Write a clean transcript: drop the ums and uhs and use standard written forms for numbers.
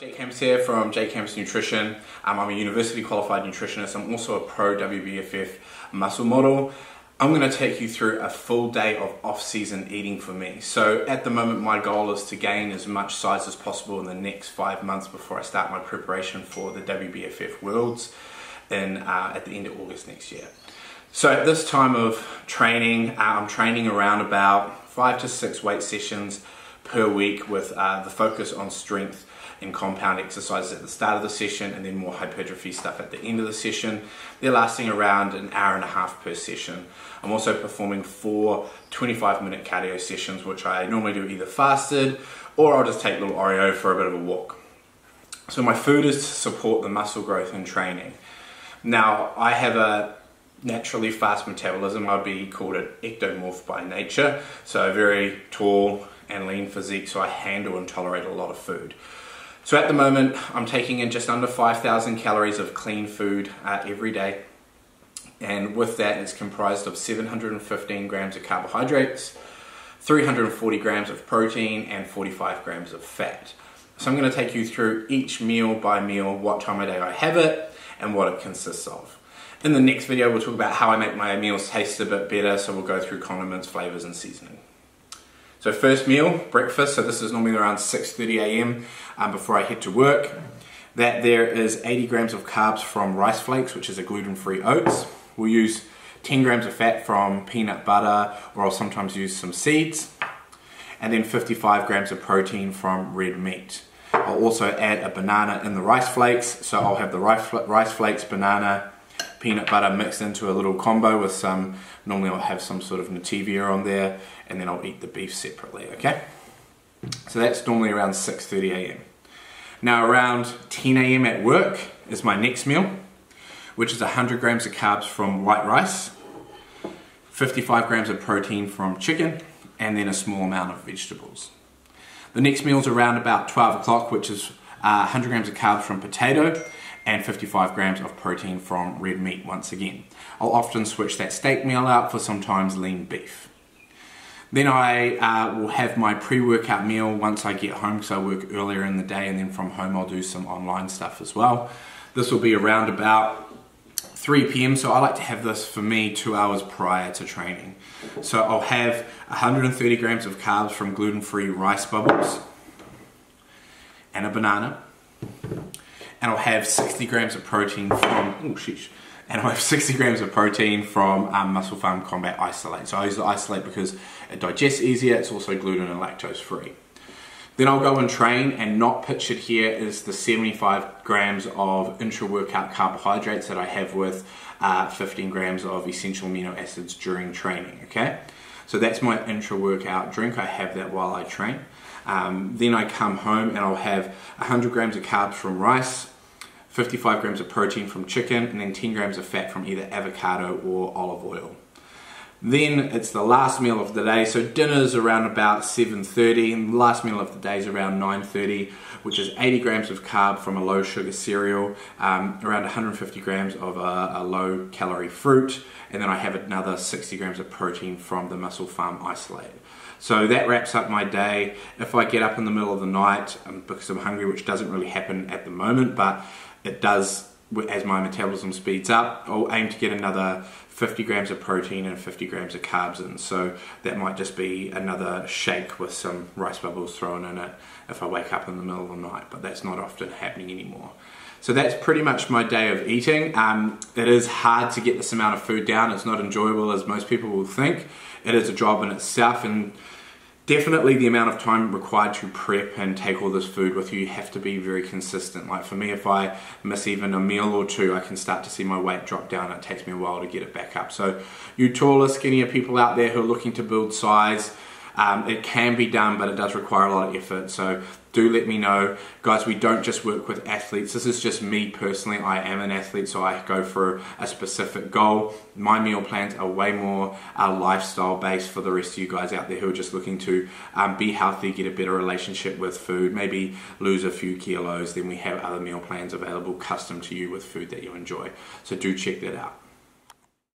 Jake Camps here from Jake Camps Nutrition. I'm a university qualified nutritionist. I'm also a pro WBFF muscle model. I'm going to take you through a full day of off-season eating for me. So at the moment my goal is to gain as much size as possible in the next 5 months before I start my preparation for the WBFF Worlds at the end of August next year. So at this time of training, I'm training around about 5 to 6 weight sessions per week with the focus on strength and compound exercises at the start of the session and then more hypertrophy stuff at the end of the session. They're lasting around an hour and a half per session. I'm also performing 4 25-minute cardio sessions, which I normally do either fasted or I'll just take little Oreo for a bit of a walk. So my food is to support the muscle growth and training. Now I have a naturally fast metabolism. I'd be called an ectomorph by nature, so very tall and lean physique, so I handle and tolerate a lot of food. So at the moment I'm taking in just under 5,000 calories of clean food every day, and with that it's comprised of 715 grams of carbohydrates, 340 grams of protein and 45 grams of fat. So I'm going to take you through each meal by meal, what time of day I have it and what it consists of. In the next video we'll talk about how I make my meals taste a bit better, so we'll go through condiments, flavors and seasoning. So first meal, breakfast, so this is normally around 6:30 a.m. Before I head to work. That there is 80 grams of carbs from rice flakes, which is a gluten-free oats. We'll use 10 grams of fat from peanut butter, or I'll sometimes use some seeds. And then 55 grams of protein from red meat. I'll also add a banana in the rice flakes, so I'll have the rice flakes, banana, peanut butter mixed into a little combo with some, normally I'll have some sort of Nativia on there, and then I'll eat the beef separately, okay? So that's normally around 6:30 a.m. Now around 10 a.m. at work is my next meal, which is 100 grams of carbs from white rice, 55 grams of protein from chicken, and then a small amount of vegetables. The next meal is around about 12 o'clock, which is 100 grams of carbs from potato, and 55 grams of protein from red meat once again. I'll often switch that steak meal out for sometimes lean beef. Then I will have my pre-workout meal once I get home, because I work earlier in the day, and then from home I'll do some online stuff as well. This will be around about 3 p.m. so I like to have this for me 2 hours prior to training. So I'll have 130 grams of carbs from gluten-free rice bubbles and a banana. And I'll have 60 grams of protein from, Muscle Farm Combat Isolate. So I use the Isolate because it digests easier, it's also gluten and lactose free. Then I'll go and train, and not pictured here is the 75 grams of intra-workout carbohydrates that I have with 15 grams of essential amino acids during training, okay? So that's my intra-workout drink, I have that while I train. Then I come home and I'll have 100 grams of carbs from rice, 55 grams of protein from chicken, and then 10 grams of fat from either avocado or olive oil. Then it's the last meal of the day, so dinner's around about 7:30, and the last meal of the day is around 9:30, which is 80 grams of carb from a low sugar cereal, around 150 grams of a low calorie fruit, and then I have another 60 grams of protein from the Muscle Farm Isolate. So that wraps up my day. If I get up in the middle of the night because I'm hungry, which doesn't really happen at the moment, but it does as my metabolism speeds up, I'll aim to get another 50 grams of protein and 50 grams of carbs in. So that might just be another shake with some rice bubbles thrown in it if I wake up in the middle of the night, but that's not often happening anymore. So that's pretty much my day of eating. It is hard to get this amount of food down. It's not enjoyable as most people will think. It is a job in itself, and definitely the amount of time required to prep and take all this food with you have to be very consistent. Like for me, if I miss even a meal or two, I can start to see my weight drop down. It takes me a while to get it back up. So you taller, skinnier people out there who are looking to build size, it can be done, but it does require a lot of effort. So do let me know. Guys, we don't just work with athletes. This is just me personally. I am an athlete, so I go for a specific goal. My meal plans are way more lifestyle based for the rest of you guys out there who are just looking to be healthy, get a better relationship with food, maybe lose a few kilos. Then we have other meal plans available custom to you with food that you enjoy. So do check that out.